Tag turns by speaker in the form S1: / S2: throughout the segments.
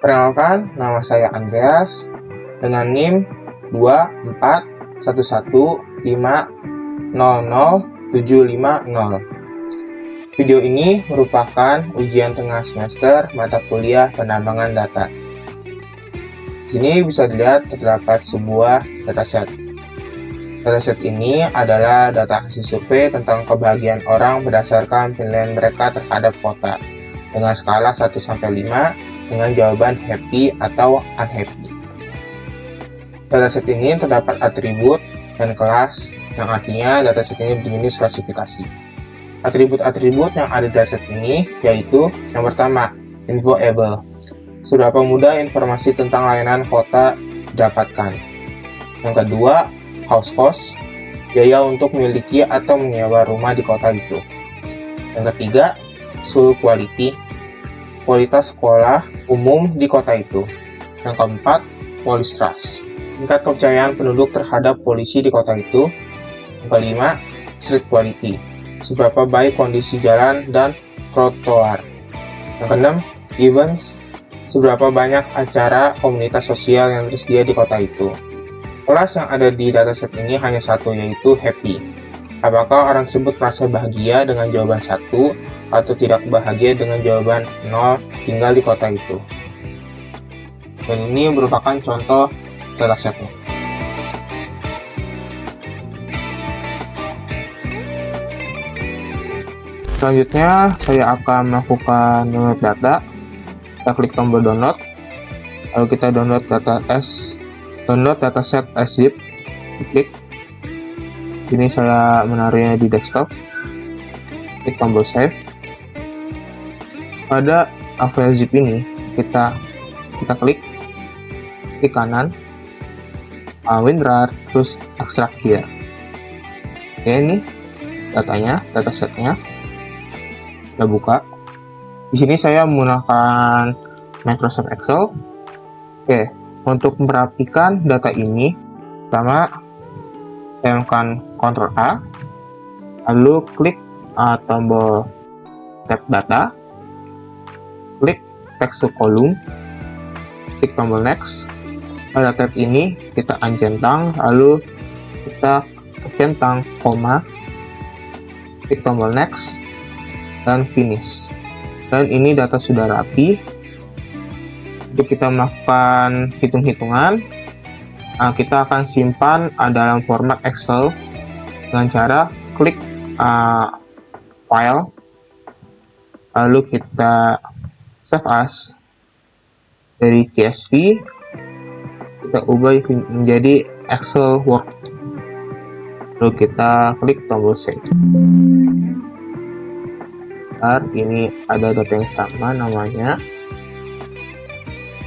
S1: Perkenalkan, nama saya Andreas dengan NIM 24115000750. Video ini merupakan ujian tengah semester mata kuliah penambangan data. Di sini bisa dilihat terdapat sebuah dataset. Dataset ini adalah data hasil survei tentang kebahagiaan orang berdasarkan penilaian mereka terhadap kota dengan skala 1-5 dengan jawaban happy atau unhappy. Dataset ini terdapat atribut dan kelas, yang artinya dataset ini berjenis klasifikasi. Atribut-atribut yang ada di dataset ini yaitu yang pertama, infoable. Seberapa mudah informasi tentang layanan kota didapatkan. Yang kedua, house cost, biaya untuk memiliki atau menyewa rumah di kota itu. Yang ketiga, school quality, kualitas sekolah umum di kota itu. Yang keempat, police trust, tingkat kepercayaan penduduk terhadap polisi di kota itu. Yang kelima, street quality, seberapa baik kondisi jalan dan trotoar. Yang keenam, events, seberapa banyak acara komunitas sosial yang tersedia di kota itu. Kelas yang ada di dataset ini hanya satu, yaitu happy. Apakah orang tersebut merasa bahagia dengan jawaban 1 atau tidak bahagia dengan jawaban 0 tinggal di kota itu. Dan ini merupakan contoh datasetnya. Selanjutnya saya akan melakukan download data. Kita klik tombol download, lalu kita download dataset as zip. Klik. Sini saya menaruhnya di desktop. Klik tombol save. Pada file zip ini kita klik kanan, WinRAR, terus extract here. Oke, ini datanya, datasetnya. Kita buka. Di sini saya menggunakan Microsoft Excel. Oke, untuk merapikan data ini, pertama saya melakukan Ctrl A, lalu klik tombol tab data, klik text to column, klik tombol next. Pada tab ini kita uncentang, lalu kita centang koma, klik tombol next, dan finish. Dan ini data sudah rapi. Untuk kita melakukan hitung-hitungan, kita akan simpan dalam format Excel dengan cara klik file, lalu kita save as dari CSV, kita ubah menjadi Excel Word, lalu kita klik tombol save. Ini ada data yang sama namanya,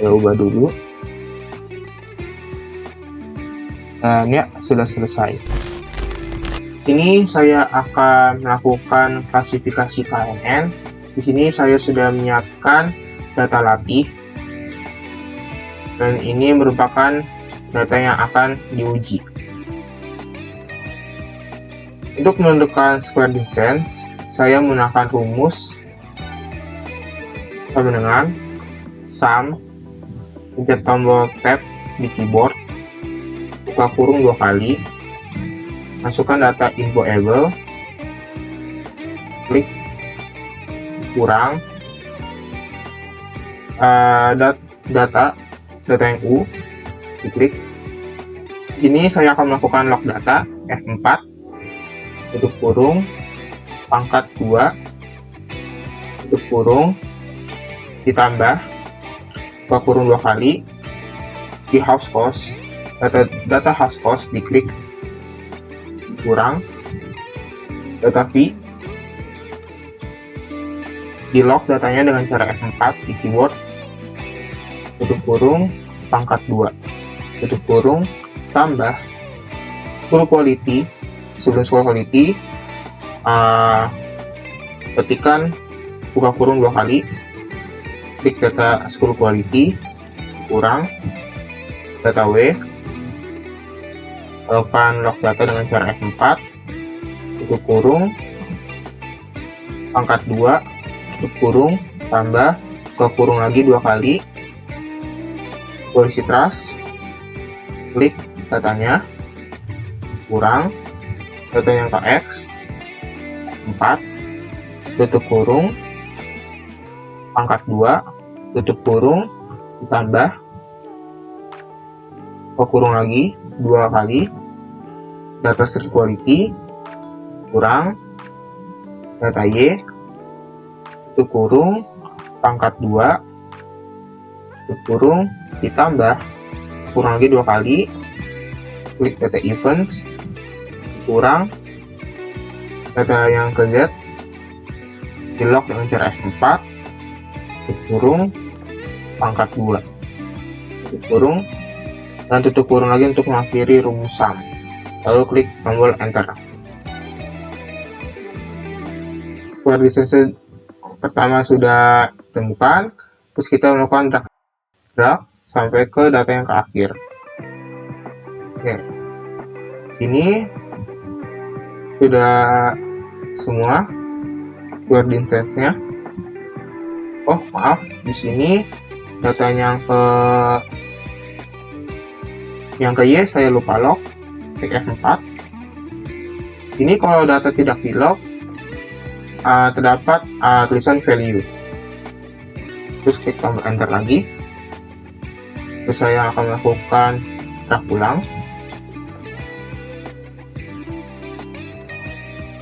S1: saya ubah dulu. Dan ya, sudah selesai. Sini saya akan melakukan klasifikasi KNN. Di sini saya sudah menyiapkan data latih. Dan ini merupakan data yang akan diuji. Untuk menentukan square distance, saya menggunakan rumus sama dengan sum, pencet tombol tab di keyboard, buka kurung 2 kali, masukkan data infoable, klik kurang, data yang U, diklik. Ini saya akan melakukan log data F4, tutup kurung, pangkat 2, tutup kurung, ditambah, buka kurung 2 kali, di house cost, data house cost diklik, kurang, data fee, di log datanya dengan cara F4 di keyboard, tutup kurung, pangkat 2, tutup kurung, tambah, school quality. Sebelum school quality, ketikkan buka kurung 2 kali, klik data school quality, kurang, data W, lakukan log data dengan cara F4, tutup kurung, pangkat 2, tutup kurung, tambah, buka kurung lagi 2 kali, polisi trust, klik datanya, kurang, datanya ke X, 4, tutup kurung, pangkat 2, tutup kurung, ditambah, ke kurung lagi, 2 kali, data search quality, kurang, data Y, tutup kurung, pangkat 2, tutup kurung, ditambah, kurang lagi 2 kali, klik data events, kurang, data yang ke Z, di lock dengan cara F4, tutup kurung, pangkat 2, tutup kurung, dan tutup kurung lagi untuk mengakhiri rumus sum. Lalu klik tombol enter. Square distance pertama sudah ditemukan, terus kita melakukan drag sampai ke data yang ke akhir. Oke, sini sudah semua square distance-nya. Oh maaf, di sini datanya yang ke Y saya lupa lock, klik F4. Ini kalau data tidak di lock, terdapat tulisan value. Terus klik tombol enter lagi. Terus saya akan melakukan drag ulang.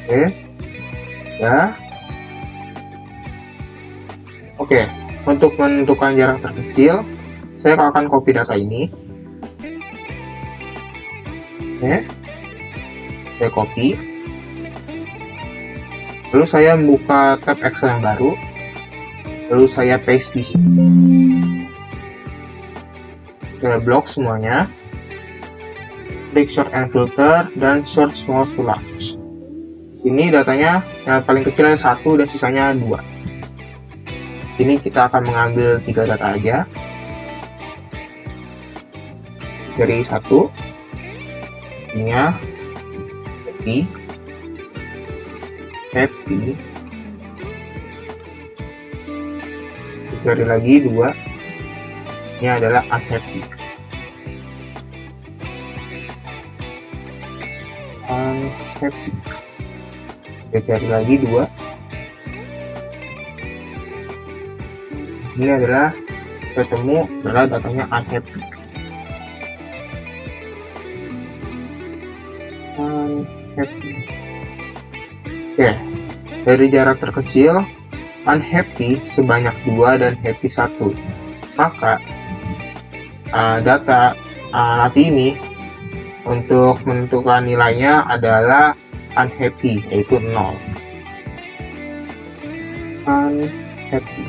S1: Oke, ya. Oke, untuk menentukan jarak terkecil, saya akan copy data ini. Oke, saya copy. Lalu saya membuka tab Excel yang baru. Lalu saya paste di sini. Saya blok semuanya. Klik short and filter dan sort small to large. Sini datanya yang paling kecil ada 1 dan sisanya 2. Sini kita akan mengambil 3 data aja. Dari 1, ininya happy. Dari lagi 2, ini adalah unhappy. Kita cari lagi 2. Ini adalah ketemu adalah datanya unhappy. Oke, dari jarak terkecil unhappy sebanyak 2 dan happy 1. Maka data nanti ini untuk menentukan nilainya adalah unhappy, yaitu 0. Unhappy.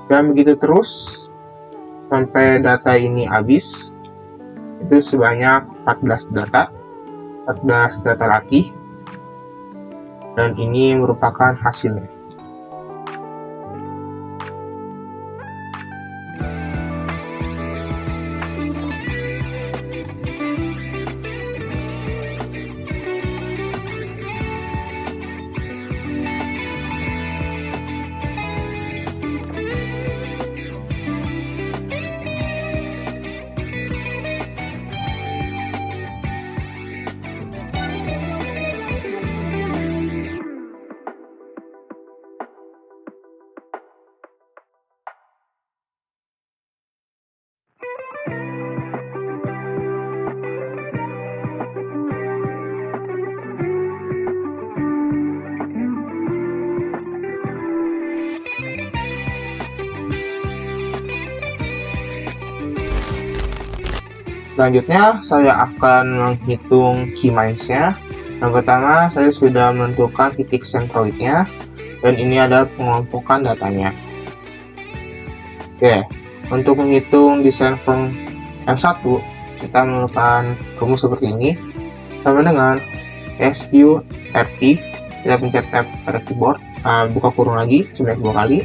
S1: Dan begitu terus sampai data ini habis. Itu sebanyak 14 data latih, dan ini merupakan hasilnya. Selanjutnya, saya akan menghitung key minds-nya. Yang pertama, saya sudah menentukan titik centroid-nya, dan ini adalah pengelompokan datanya. Oke, untuk menghitung desain from M1, kita melakukan rumus seperti ini, sama dengan SQRT, kita pencet tab pada keyboard, buka kurung lagi sebanyak 2 kali,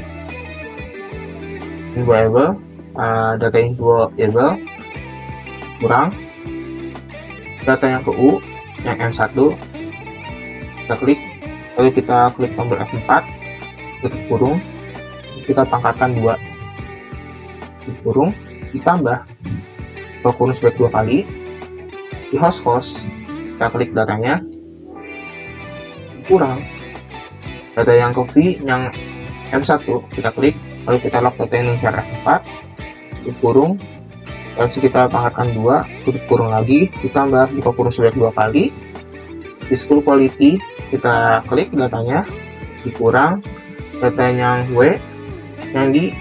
S1: info able, data info able, kurang, data yang ke U, yang M1, kita klik, lalu kita klik tombol F4, tutup kurung, terus kita pangkatkan 2, kurung ditambah buka kurung sebanyak 2 kali. Di host kita klik datanya, kurang data yang ke V yang M1 kita klik, lalu kita lock datanya dengan cara F4, tutup kurung, lalu kita pangkatkan 2, tutup kurung lagi, ditambah buka kurung sebanyak 2 kali. Di school quality kita klik datanya, dikurang data yang W yang di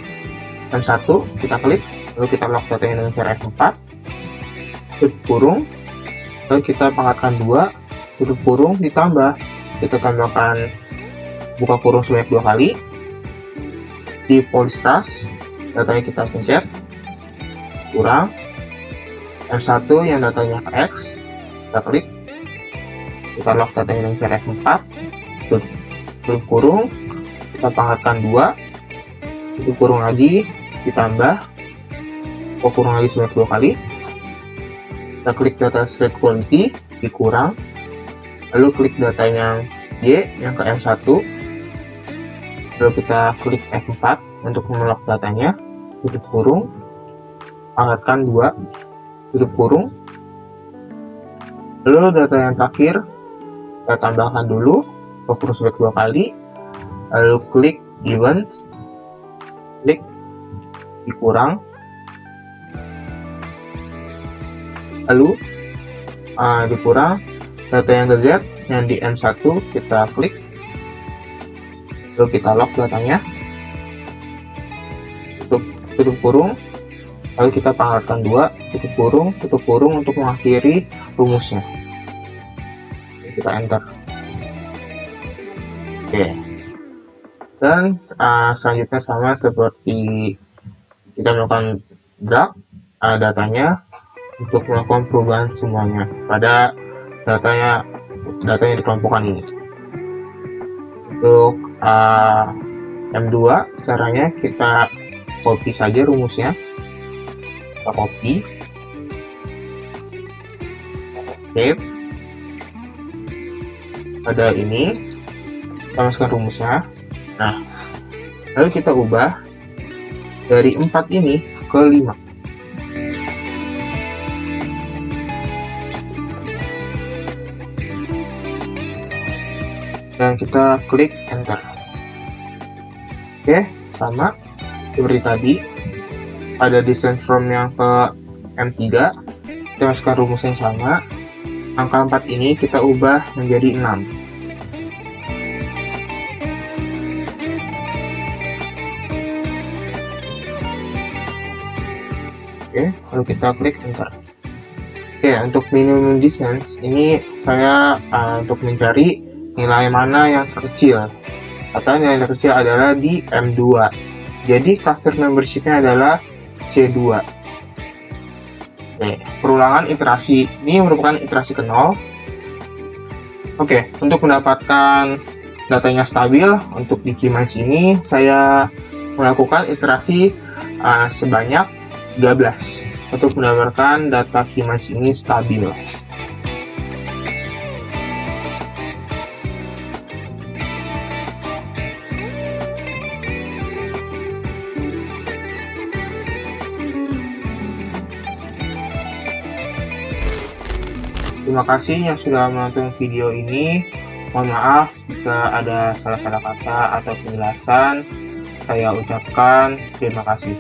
S1: M1 kita klik, lalu kita lock datanya dengan cara F4, tutup kurung, lalu kita pangkatkan 2, tutup kurung, ditambah kita tambahkan buka kurung sebanyak 2 kali. Di Polystrust datanya kita pencet, kurang M1 yang datanya ke X kita klik, kita lock datanya dengan cara F4, tutup kurung, kita pangkatkan 2, tutup kurung lagi, ditambah buka kurung lagi sebanyak 2 kali. Kita klik data slide quality, dikurang, lalu klik datanya Y yang ke M1, lalu kita klik F4 untuk melock datanya, tutup kurung, pangkatkan 2, tutup kurung, lalu data yang terakhir kita tambahkan dulu buka kurung sebanyak 2 kali, lalu klik events, klik dikurang, lalu dikurang data yang ke Z yang di M1 kita klik, lalu kita lock datanya, tutup kurung, lalu kita pangkatkan 2, tutup kurung untuk mengakhiri rumusnya. Kita enter. Oke. Dan selanjutnya sama seperti kita melakukan drag datanya untuk melakukan perubahan semuanya pada data yang dikelompokkan ini. Untuk M2 caranya kita copy saja rumusnya, kita copy, escape, pada ini kita masukkan rumusnya. Nah, lalu kita ubah dari 4 ini ke 5. Dan kita klik enter. Oke, sama seperti tadi pada distance from yang ke M3 kita masukkan rumus yang sama. Angka 4 ini kita ubah menjadi 6. Oke, lalu kita klik enter. Oke, untuk minimum distance ini saya untuk mencari nilai mana yang terkecil, atau nilai yang terkecil adalah di M2. Jadi cluster membership-nya adalah C2. Oke, perulangan iterasi ini merupakan iterasi ke 0. Oke, untuk mendapatkan datanya stabil untuk di Keymines ini saya melakukan iterasi sebanyak 13 untuk mendapatkan data Keymines ini stabil. Terima kasih yang sudah menonton video ini. Mohon maaf jika ada salah-salah kata atau penjelasan. Saya ucapkan terima kasih.